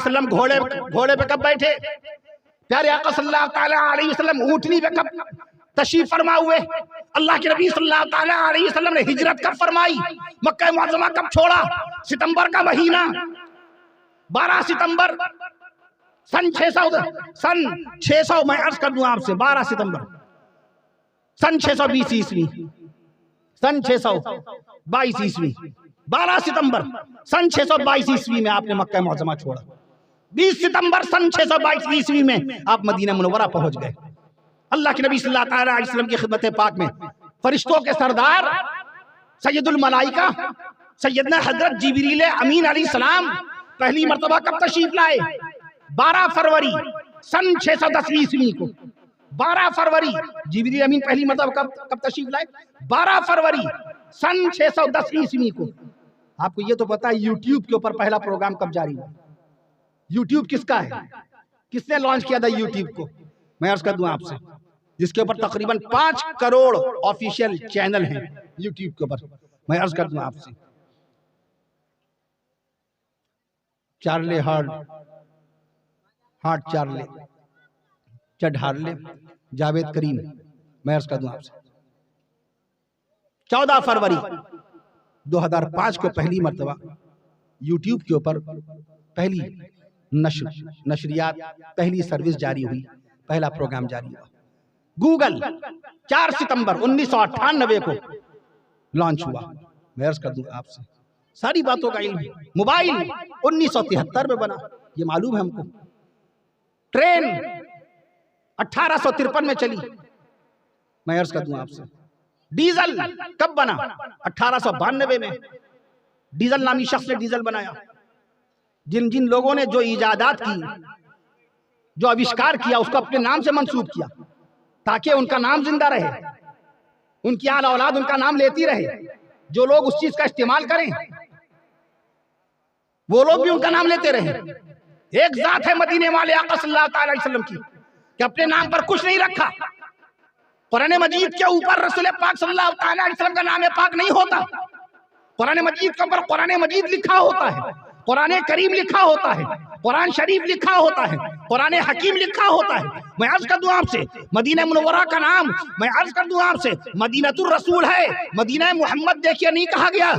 वसल्लम घोड़े पे कब बैठे? प्यारे आका सल्लल्लाहु ताला अलैहि वसल्लम ऊँटनी पे कब तशरीफ फरमा हुए? अल्लाह के नबी सल्लल्लाहु ताला अलैहि वसल्लम ने हिजरत कब फरमाई? मक्का मुअज़्ज़मा कब छोड़ा? सितंबर का महीना 12 सितंबर सन 600 मैं अर्ज कर दूं आपसे 12 सितंबर सन 620 ईस्वी, सन 622 ईस्वी, 12 सितंबर सन 622 ईस्वी में आपने मक्का मुअज़्ज़मा छोड़ा। 20 सितंबर सन 622 ईस्वी में आप मदीना मुनव्वरा पहुंच गए। अल्लाह के नबी सल्लल्लाहु अलैहि वसल्लम की खिदमत पाक में फरिश्तों के सरदार सैयदुल मलाइका सैयदना हजरत जिब्रील अमीन अलैहिस्सलाम पहली मर्तबा कब तशरीफ लाए? 12 फरवरी सन 610 ईस्वी को। 12 फरवरी जिब्रील अमीन पहली मर्तबा कब तशरीफ लाए? 12 फरवरी सन 610 ईस्वी को। आपको ये तो पता है यूट्यूब के ऊपर पहला प्रोग्राम कब जारी हुआ? यूट्यूब किसका है? किसने लॉन्च किया था यूट्यूब को? मैं अर्ज कर दूं आपसे, जिसके ऊपर तकरीबन 5 करोड़ ऑफिशियल चैनल हैं यूट्यूब के ऊपर। मैं अर्ज कर दूं आपसे, चार्ले हार्ट चार्ले चड हार्ले जावेद करीम। मैं अर्ज कर दूं आपसे 14 फरवरी 2005 को पहली मर्तबा यूट्यूब के ऊपर पहली नशरियात पहली सर्विस जारी हुई, पहला प्रोग्राम जारी हुआ। गूगल 4 सितंबर 1998 को लॉन्च हुआ। मैं अर्ज कर दूं आपसे सारी बातों का इल्म। मोबाइल 1973 में बना, ये मालूम है हमको। ट्रेन 1853 में चली। मैं अर्ज कर दूं आपसे डीजल कब बना? 1892 में डीजल नामी शख्स ने डीजल बनाया। जिन जिन लोगों ने जो इजादात की, जो आविष्कार किया, उसको अपने नाम से मंसूब किया ताकि उनका नाम जिंदा रहे, उनकी आला औलाद उनका नाम लेती रहे। जो लोग उस चीज का इस्तेमाल करें वो लोग भी उनका नाम लेते रहे। एक जात है मदीने वाले आका सल्लल्लाहु अलैहि वसल्लम की कि अपने नाम पर कुछ नहीं रखा। कुरान मजीद के ऊपर रसूल पाक सल्लल्लाहु अलैहि वसल्लम का नाम पाक नहीं होता। कुरान मजीद के ऊपर कुरान मजीद लिखा होता है, कुरान करीम लिखा होता है, कुरान शरीफ लिखा होता है, कुरान हकीम लिखा होता है। मैं अर्ज कर दूं आपसे मदीना मुनव्वरा का नाम, मैं अर्ज कर दूं आपसे मदीनतुर रसूल है। मदीना मोहम्मद देखिए नहीं कहा गया।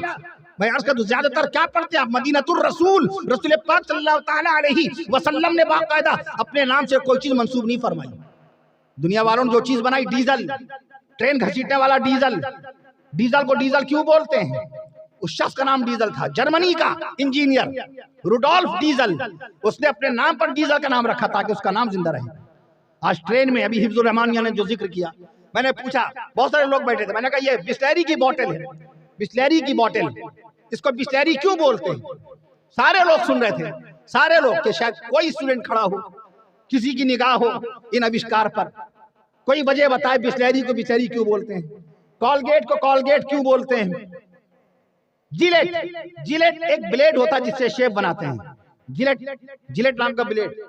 मैं अर्ज कर दूं ज्यादातर क्या पढ़ते हैं आप? मदीनतुर रसूल। रसूल पाक सल्लल्लाहु ताला अलैहि वसल्लम ने बाकायदा अपने नाम से कोई चीज मंसूब नहीं फरमाई। दुनिया वालों ने जो चीज बनाई डीजल, ट्रेन घसीटने वाला डीजल, डीजल को डीजल क्यों बोलते हैं? उस शख्स का नाम डीजल था, जर्मनी का इंजीनियर रुडोल्फ डीजल। उसने अपने नाम पर डीजल का नाम रखा ताकि उसका नाम जिंदा रहे। आज ट्रेन में अभी हिफ्जुर रहमानिया ने जो जिक्र किया, मैंने पूछा, बहुत सारे लोग बैठे थे, मैंने कहा ये बिस्लेरी की बोतल है, बिस्लेरी की बोतल, इसको बिस्लेरी क्यों बोलते हैं? सारे लोग सुन रहे थे, सारे लोग, कि शायद कोई स्टूडेंट खड़ा हो, किसी की निगाह हो इन आविष्कार पर, कोई वजह बताए बिस्लेरी को बिस्लेरी क्यों बोलते हैं, कॉलगेट को कॉलगेट क्यों बोलते हैं। जिलेट एक ब्लेड होता है जिससे शेप बनाते हैं, जिलेट नाम का ब्लेड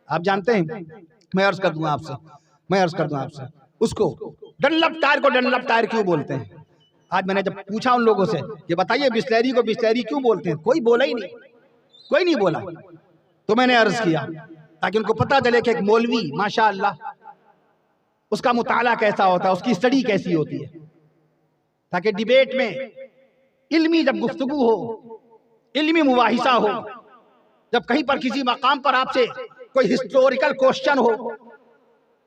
आप जानते हैं। मैं अर्ज कर दूं आपसे उसको डनलप टायर को डनलप टायर क्यों बोलते हैं। आज मैंने जब पूछा उन लोगों से कि बताइए बिस्लेरी को बिस्लेरी क्यों बोलते हैं, कोई बोला ही नहीं, कोई नहीं बोला। तो मैंने अर्ज किया ताकि उनको पता चले कि एक मौलवी माशाअल्लाह उसका मुताला कैसा होता है, उसकी स्टडी कैसी होती है, ताकि डिबेट में इल्मी जब गुफ्तगू हो, इल्मी मुबाहिसा हो, जब कहीं पर किसी मकाम पर आपसे कोई हिस्टोरिकल क्वेश्चन हो,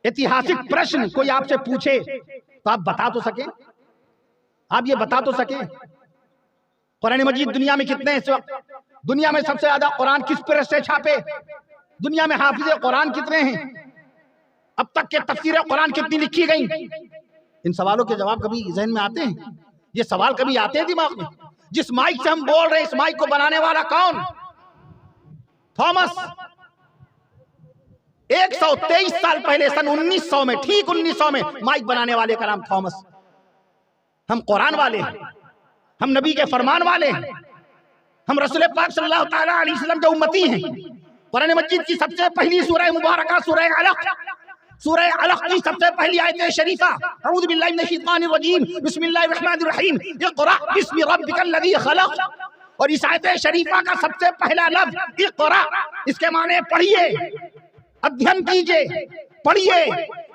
ऐतिहासिक प्रश्न कोई आपसे पूछे तो आप बता तो सके, आप ये बता तो सके। कुरान मजीद दुनिया में कितने इस वक्त, दुनिया में सबसे ज्यादा कुरान किस प्रेस से छापे, दुनिया में हाफिज कुरान कितने हैं, अब तक के तफसीर कुरान कितनी लिखी गई। इन सवालों के जवाब कभी जहन में आते हैं? ये सवाल कभी आते हैं दिमाग में? जिस माइक से हम बोल रहे हैं, इस माइक को बनाने वाला कौन? थॉमस। 123 साल पहले सन 1900 में, ठीक 1900 में माइक बनाने वाले का नाम थॉमस। हम कुरान वाले हैं, हम नबी के फरमान वाले हैं, हम रसूल पाक सल्लल्लाहु ताला अलैहि वसल्लम के उम्मती हैं। कुरान मजीद की सबसे पहली सूरह मुबारका सूरह अलक, सूरह अलक की सबसे पहली आयत शरीफा, अऊज़ु बिल्लाहि मिनश शैतानिर रजीम, बिस्मिल्लाहिर रहमानिर रहीम, इक़रा बिस्मि रब्बिकल लज़ी खलक़। और इस आयत शरीफा का सबसे पहला लफ्ज इक़रा, इसके माने पढ़िए, अध्ययन कीजिए, पढ़िए,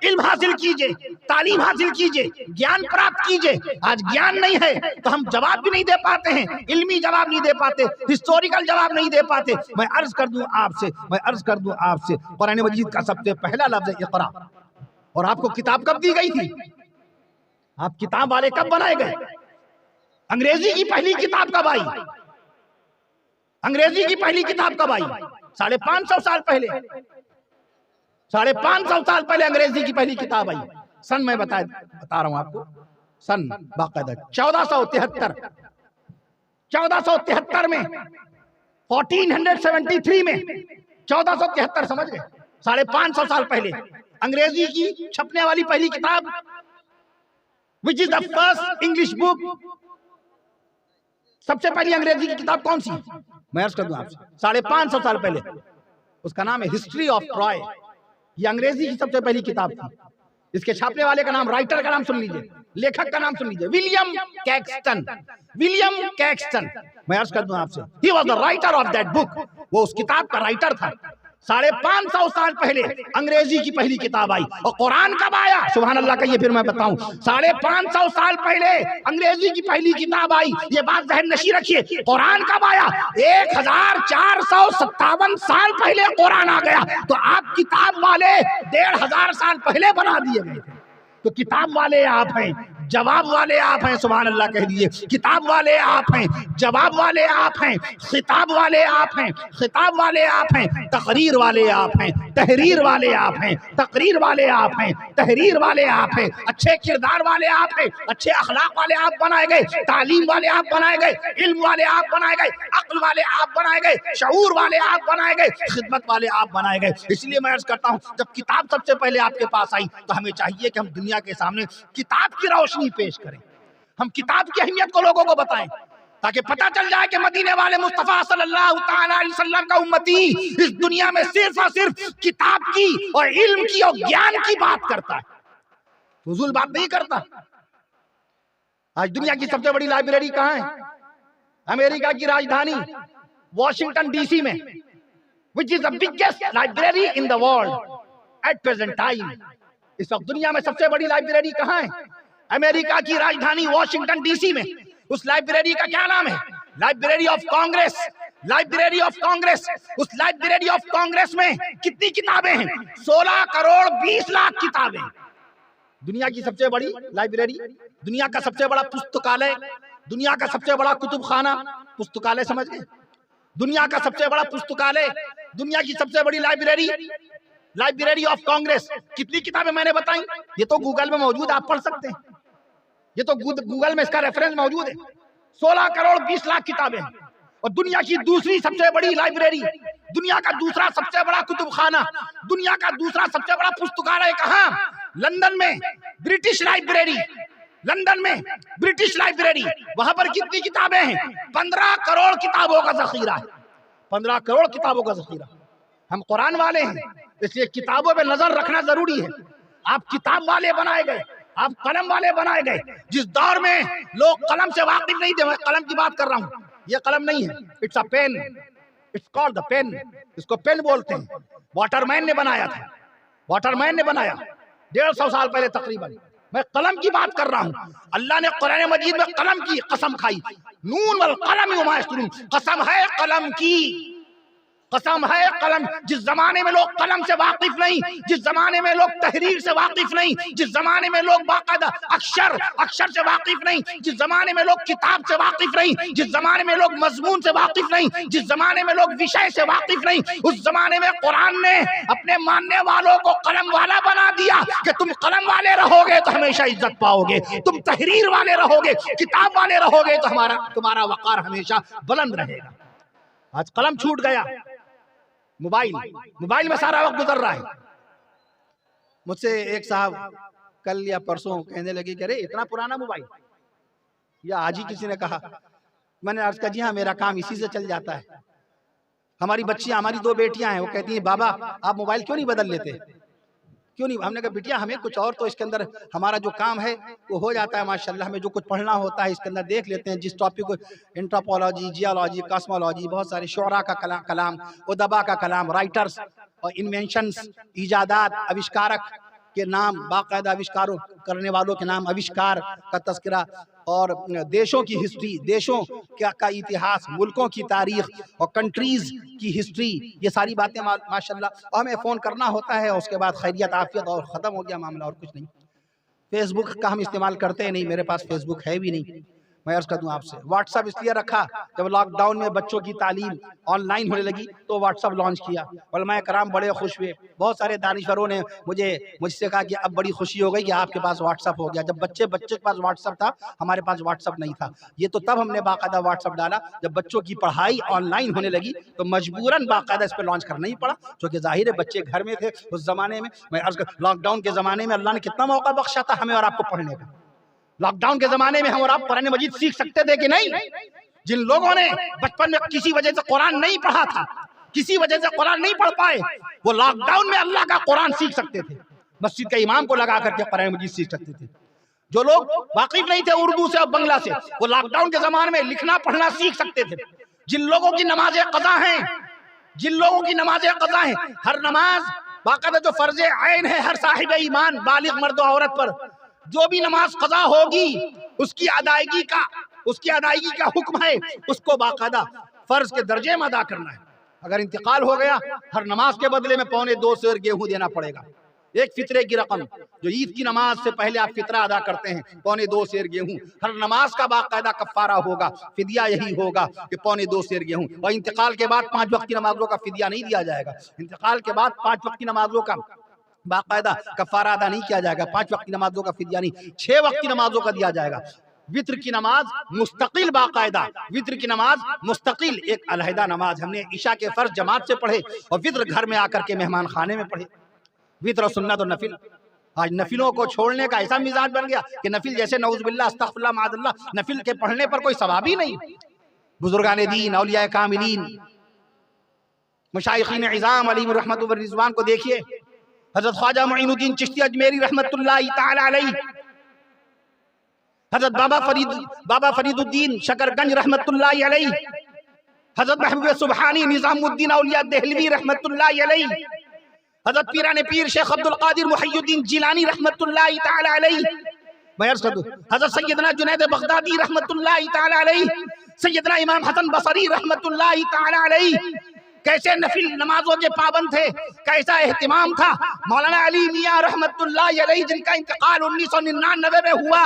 इल्म हासिल कीजिए, तालीम हासिल कीजिए, ज्ञान प्राप्त कीजिए। आज ज्ञान नहीं है तो हम जवाब भी नहीं दे पाते हैं, इल्मी जवाब नहीं दे पाते, हिस्टोरिकल जवाब नहीं दे पाते। मैं अर्ज कर दूं आपसे, कुरान मजीद का सबसे पहला लफ्ज है इक़रा। और आपको किताब कब दी गई थी? आप किताब वाले कब बनाए गए? अंग्रेजी की पहली किताब कब आई? अंग्रेजी की पहली किताब कब आई? 550 साल पहले, 550 साल पहले अंग्रेजी की पहली किताब आई। सन मैं बता रहा हूं आपको, सन बाकायदा 1473 में, 1473 में, 1473 समझ गए, 550 साल पहले अंग्रेजी की छपने वाली पहली किताब, which is the first English book. सबसे पहली अंग्रेजी की किताब कौन सी? मैं अर्ज कर दूं आपसे, 550 साल पहले, उसका नाम है हिस्ट्री ऑफ ट्रॉय। ये अंग्रेजी की सबसे पहली किताब थी। इसके छापने वाले का नाम, राइटर का नाम सुन लीजिए, लेखक का नाम सुन लीजिए, विलियम कैक्सटन। विलियम कैक्सटन, मैं अर्ज कर दूं आपसे, he was the writer of that book. वो उस किताब का राइटर था। 550 साल पहले अंग्रेजी की पहली किताब आई। और कुरान कब आया? सुभान अल्लाह कहिए, फिर मैं बताऊं। 550 साल पहले अंग्रेजी की पहली किताब आई, ये बात जहन नशी रखिए। कुरान कब आया? 1457 साल पहले कुरान आ गया। तो आप किताब वाले 1500 साल पहले बना दिए गए थे। तो किताब वाले आप हैं, जवाब वाले आप हैं। सुभान अल्लाह कह दीजिए। किताब वाले आप हैं, जवाब वाले आप हैं, खिताब वाले आप हैं, खिताब वाले आप हैं, तकरीर वाले आप हैं, तहरीर वाले आप हैं, तकरीर वाले आप हैं, तहरीर वाले आप हैं, अच्छे किरदार वाले आप हैं, अच्छे अखलाक वाले आप बनाए गए, तालीम वाले आप बनाए गए, इल्म वाले आप बनाए गए, अक्ल वाले आप बनाए गए, शऊर वाले आप बनाए गए, खिदमत वाले आप बनाए गए। इसलिए मैं अर्ज करता हूँ, जब किताब सबसे पहले आपके पास आई तो हमें चाहिए कि हम दुनिया के सामने किताब की रोशनी पेश करें, हम किताब की अहमियत को लोगों को बताएं, ताकि पता चल जाए कि मदीने वाले मुस्तफा सल्लल्लाहु ताला अलैहि वसल्लम का उम्मती इस दुनिया में सिर्फ और सिर्फ किताब की और इल्म की और ज्ञान की बात करता है, फजूल बात नहीं करता। आज दुनिया की सबसे बड़ी लाइब्रेरी कहाँ है? अमेरिका की राजधानी वॉशिंगटन डीसी में, which is the biggest library in the world at present time. इस वक्त दुनिया में सबसे बड़ी लाइब्रेरी कहाँ है? अमेरिका की राजधानी वॉशिंगटन डीसी में। उस लाइब्रेरी का क्या नाम है? Library of Congress. Library of Congress. उस लाइब्रेरी ऑफ कांग्रेस में कितनी किताबें हैं? 16 करोड़ 20 लाख किताबें। दुनिया की सबसे बड़ी लाइब्रेरी, दुनिया का सबसे बड़ा पुस्तकालय, दुनिया का सबसे बड़ा कुतुब खाना, पुस्तकालय समझ गए, दुनिया का सबसे बड़ा पुस्तकालय, दुनिया की सबसे बड़ी लाइब्रेरी, लाइब्रेरी ऑफ कांग्रेस। कितनी किताबें मैंने बताई? ये तो गूगल में मौजूद, आप पढ़ सकते हैं, ये तो गूगल में इसका रेफरेंस मौजूद है। 16 करोड़ 20 लाख किताबें। और दुनिया की दूसरी सबसे बड़ी लाइब्रेरी, दुनिया का दूसरा सबसे बड़ा कुतुब खाना, दुनिया का दूसरा सबसे बड़ा पुस्तकालय कहाँ? लंदन में ब्रिटिश लाइब्रेरी। लंदन में ब्रिटिश लाइब्रेरी, वहां पर कितनी किताबें हैं? 15 करोड़ किताबों का जखीरा है। 15 करोड़ किताबों का जखीरा। हम कुरान वाले हैं, इसलिए किताबों पे नजर रखना जरूरी है। आप किताब वाले बनाए गए, आप कलम वाले बनाए गए। जिस दौर में लोग कलम से वाकिफ नहीं थे, मैं कलम की बात कर रहा हूँ, ये कलम नहीं है, it's a pen, it's called the pen, इसको पेन बोलते हैं। वाटरमैन ने बनाया था, वाटरमैन ने बनाया 150 साल पहले तकरीबन। मैं कलम की बात कर रहा हूँ। अल्लाह ने कुरान मजीद में कलम की कसम खाई, नून वल कलम वमा यस्तरून, कसम है कलम की, कसम है कलम। जिस जमाने में लोग कलम से वाकिफ नहीं, जिस जमाने में लोग तहरीर से वाकिफ नहीं, जिस जमाने में लोग बाकायदा अक्षर से वाकिफ नहीं, जिस जमाने में लोग किताब से वाकिफ नहीं, जिस जमाने में लोग मजमून से वाकिफ नहीं, जिस जमाने में लोग विषय से वाकिफ नहीं, उस जमाने में कुरान ने अपने मानने वालों को कलम वाला बना दिया कि तुम कलम वाले रहोगे तो हमेशा इज्जत पाओगे, तुम तहरीर वाले रहोगे, किताब वाले रहोगे तो तुम्हारा वकार हमेशा बुलंद रहेगा। आज कलम छूट गया, मोबाइल में सारा वक्त गुजर रहा है। मुझसे एक साहब कल या परसों कहने लगे कि अरे इतना पुराना मोबाइल, या आज ही किसी ने कहा। मैंने अर्ज किया जी हाँ, मेरा काम इसी से चल जाता है। हमारी बच्चियां, हमारी 2 बेटियां हैं, वो कहती हैं बाबा आप मोबाइल क्यों नहीं बदल लेते? क्यों नहीं? हमने कहा बिटिया हमें कुछ और, तो इसके अंदर हमारा जो काम है वो हो जाता है माशाल्लाह, हमें जो कुछ पढ़ना होता है इसके अंदर देख लेते हैं, जिस टॉपिक को, एंथ्रोपोलॉजी, जियोलॉजी, कॉस्मोलॉजी, बहुत सारे शोरा का कलाम, उदबा का कलाम, राइटर्स और इन्वेंशंस, इजादात, आविष्कारक के नाम, बाकायदा आविष्कारों करने वालों के नाम, आविष्कार का तस्करा, और देशों की हिस्ट्री, देशों का इतिहास, मुल्कों की तारीख और कंट्रीज की हिस्ट्री, ये सारी बातें माशाल्लाह। और हमें फ़ोन करना होता है, उसके बाद खैरियत आफियत और ख़त्म हो गया मामला, और कुछ नहीं। फेसबुक का हम इस्तेमाल करते हैं नहीं, मेरे पास फेसबुक है भी नहीं। मैं अर्ज कर दूं आपसे, व्हाट्सअप इसलिए रखा, जब लॉकडाउन में बच्चों की तालीम ऑनलाइन होने लगी तो व्हाट्सअप लॉन्च किया। उलमाए कराम बड़े खुश हुए, बहुत सारे दानिशवरों ने मुझसे कहा कि अब बड़ी खुशी हो गई कि आपके पास व्हाट्सअप हो गया। जब बच्चे के पास व्हाट्सअप था, हमारे पास व्हाट्सअप नहीं था। ये तो तब हमने बाकायदा व्हाट्सअप डाला जब बच्चों की पढ़ाई ऑनलाइन होने लगी, तो मजबूरन बाकायदा इस पर लॉन्च करना ही पड़ा, क्योंकि जाहिर है बच्चे घर में थे उस जमाने में। मैं अर्ज कर, लॉकडाउन के जमाने में अल्लाह ने कितना मौका बख्शा था हमें और आपको पढ़ने का। लॉकडाउन के जमाने में हम और आप कुरान मजीद सीख सकते थे कि नहीं? जिन लोगों ने बचपन में किसी वजह से कुरान नहीं पढ़ा था, किसी वजह से कुरान नहीं पढ़ पाए, वो लॉकडाउन में अल्लाह का कुरान सीख सकते थे, मस्जिद के इमाम को लगा करके कुरान मजीद सीख सकते थे। जो लोग वाकिफ नहीं थे उर्दू से और बंगला से, वो लॉकडाउन के जमाने में लिखना पढ़ना सीख सकते थे। जिन लोगों की नमाजें कज़ा हैं, जिन लोगों की नमाजें कज़ा हैं, हर नमाज बाकायदा जो फर्ज ऐन है हर साहिब ईमान बालिग मर्द और औरत पर, जो भी नमाज कज़ा होगी उसकी अदायगी का हुक्म है, उसको बाकायदा फर्ज के दर्जे में अदा करना है। अगर इंतकाल हो गया, हर नमाज के बदले में 2.25 सेर गेहूं देना पड़ेगा। एक फितरे की रकम, जो ईद की नमाज से पहले आप फितरा अदा करते हैं, 2.25 सेर गेहूं, हर नमाज का बाकायदा कफ़ारा होगा, फिदिया यही होगा कि 2.25 सेर गेहूं। और इंतकाल के बाद 5 वक्त की नमाजों का फिदिया नहीं दिया जाएगा। इंतकाल के बाद 5 वक्त की नमाजों का बाकायदा कफ़ारा अदा नहीं किया जाएगा, 5 वक्त की नमाजों का फिदिया नहीं, 6 वक्त की नमाजों का दिया जाएगा। वित्र की नमाज मुस्तकिल, बाकायदा वित्र की नमाज मुस्तकिल एक अलहदा नमाज। हमने ईशा के फर्ज जमात से पढ़े और वित्र घर में आकर के मेहमान खाने में पढ़े। वित्र और सुन्नत और नफिल, आज नफिलों को छोड़ने का ऐसा मिजाज बन गया कि नफिल जैसे नऊज़ुबिल्लाह अस्तग़फिरुल्लाह माअज़ल्लाह, नफिल के पढ़ने पर कोई सवाब ही नहीं। बुजुर्गान दीन, औलिया कामिलीन, मुशाइखीन इज़ाम अलैहिम रहमतुल्लाह व रिज़वान को देखिए। हज़रत ख्वाजा मुईनुद्दीन चिश्ती अजमेरी रहमतुल्लाहि तआला अलैहि, हज़रत बाबा फरीदुद्दीन शकरगंज रहमतुल्लाहि अलैहि, हज़रत महबूब सुबहानी निज़ामुद्दीन औलिया देहलवी रहमतुल्लाहि अलैहि, हज़रत पीराने पीर शेख अब्दुल कादिर मुहय्यिद्दीन जिलानी रहमतुल्लाहि तआला अलैहि, मैं अर्ज़ कर दूं हज़रत सैयदना जुनैद बगदादी रहमतुल्लाहि तआला अलैहि, सैयदना इमाम हसन बसरी रहमतुल्लाहि तआला अलैहि, कैसे नफिल नमाजों के पाबंद थे, कैसा एहतिमाम था। मौलाना अली मियां रहमतुल्लाहि अलैहि, जिनका इंतकाल 1999 में हुआ,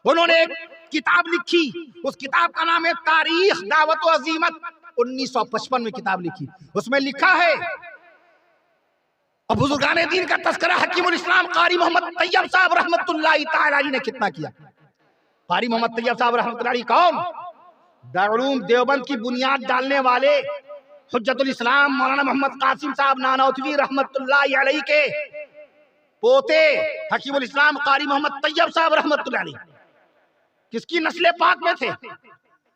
उन्होंने एक किताब लिखी, उस किताब का नाम है तारीख दावत व अजीमत। 1955 में किताब लिखी, उसमें लिखा है, और बुजुर्गाने दीन का तस्करा हकीमुल इस्लाम कारी मोहम्मद तैयब साहब रहमतुल्लाहि तआला अलैहि ने कितना किया। कारी मोहम्मद तैयब साहब रहमतुल्लाहि कौन? दारुल उलूम देवबंद की बुनियाद डालने वाले हुज्जतुल इस्लाम मौलाना मोहम्मद कासिम साहब नानौतवी रहमतुल्लाहि अलैहि के पोते हकीमुल इस्लाम कारी मोहम्मद तैयब साहब रहमतुल्लाहि अलैहि किसकी नस्ल पाक में थे?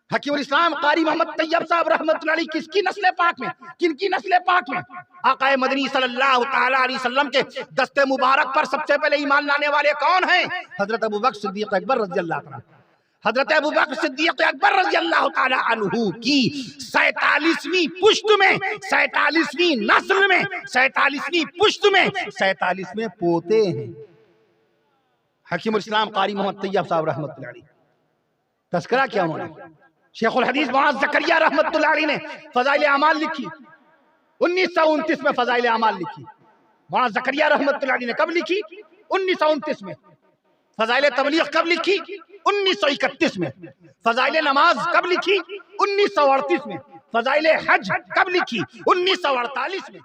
हकीमुल इस्लाम कारी मोहम्मद तैयब साहब रहमतुल्लाहि अलैहि किसकी नस्ल पाक में, किनकी नस्ल पाक में? आकाए मदनी सल्लल्लाहु तआला अलैहि वसल्लम के दस्ते मुबारक पर सबसे पहले ईमान लाने वाले कौन हैं? हजरत अबू बकर सिद्दीक अकबर रज़ियल्लाहु ताला, हजरत अबू बकर सिद्दीक अकबर रज़ियल्लाहु ताला अन्हु की 47वीं पुश्त में, 47वीं नस्ल में, 47वीं पुश्त में 47वें पोते हैं हकीमुल इस्लाम कारी मोहम्मद तैयब साहब रहमतुल्लाहि अलैहि। तस्करा क्या उन्होंने? शेखुल हदीस मुआज़ ज़करिया रहमतुल्लाहि अलैहि ने फ़ज़ाइल अमाल लिखी, 1929 में फ़ज़ाइल अमाल लिखी। मुआज़ ज़करिया रहमतुल्लाहि अलैहि ने कब लिखी? 1929 में। फ़ज़ाइल तबलीग कब लिखी? 1931 में। फ़ज़ाइल नमाज कब लिखी? 1938 में। फ़ज़ाइल हज कब लिखी? 1948 में।